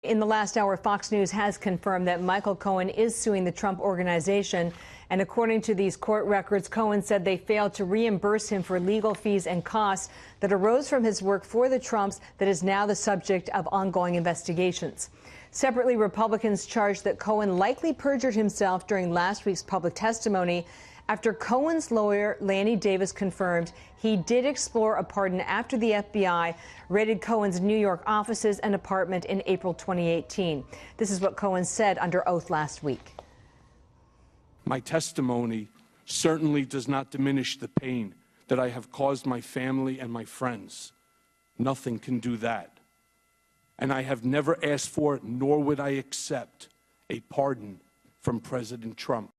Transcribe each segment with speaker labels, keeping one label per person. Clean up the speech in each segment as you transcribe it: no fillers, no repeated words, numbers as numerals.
Speaker 1: In the last hour, Fox News has confirmed that Michael Cohen is suing the Trump Organization. And according to these court records, Cohen said they failed to reimburse him for legal fees and costs that arose from his work for the Trumps that is now the subject of ongoing investigations. Separately, Republicans charged that Cohen likely perjured himself during last week's public testimony after Cohen's lawyer, Lanny Davis, confirmed he did explore a pardon after the FBI raided Cohen's New York offices and apartment in April 2018. This is what Cohen said under oath last week.
Speaker 2: My testimony certainly does not diminish the pain that I have caused my family and my friends. Nothing can do that. And I have never asked for, nor would I accept, a pardon from President Trump.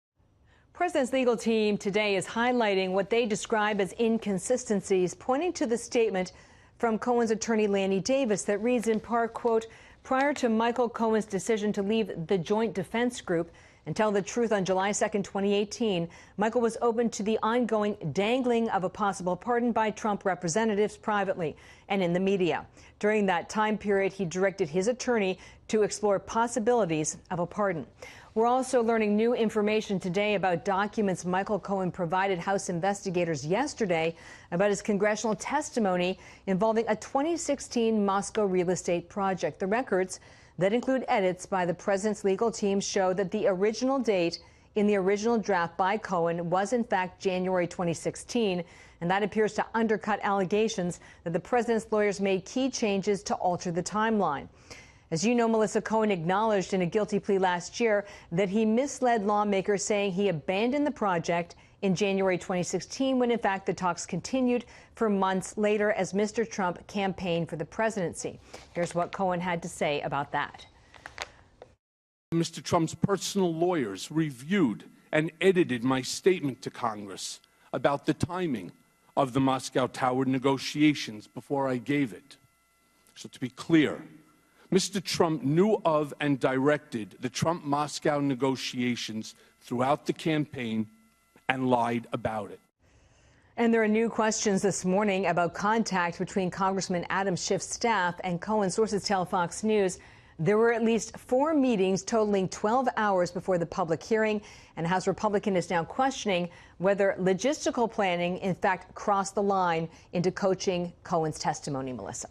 Speaker 1: President's legal team today is highlighting what they describe as inconsistencies, pointing to the statement from Cohen's attorney Lanny Davis that reads in part, quote, prior to Michael Cohen's decision to leave the Joint Defense Group and tell the truth on July 2nd, 2018, Michael was open to the ongoing dangling of a possible pardon by Trump representatives privately and in the media. During that time period, he directed his attorney to explore possibilities of a pardon. We're also learning new information today about documents Michael Cohen provided House investigators yesterday about his congressional testimony involving a 2016 Moscow real estate project. The records that include edits by the president's legal team show that the original date in the original draft by Cohen was in fact January 2016, and that appears to undercut allegations that the president's lawyers made key changes to alter the timeline. As you know, Melissa, Cohen acknowledged in a guilty plea last year that he misled lawmakers, saying he abandoned the project in January 2016 when in fact the talks continued for months later as Mr. Trump campaigned for the presidency. Here's what Cohen had to say about that.
Speaker 2: Mr. Trump's personal lawyers reviewed and edited my statement to Congress about the timing of the Moscow Tower negotiations before I gave it. So to be clear, Mr. Trump knew of and directed the Trump-Moscow negotiations throughout the campaign and lied about it.
Speaker 1: And there are new questions this morning about contact between Congressman Adam Schiff's staff and Cohen. Sources tell Fox News there were at least 4 meetings totaling 12 hours before the public hearing, and House Republican is now questioning whether logistical planning in fact crossed the line into coaching Cohen's testimony. Melissa.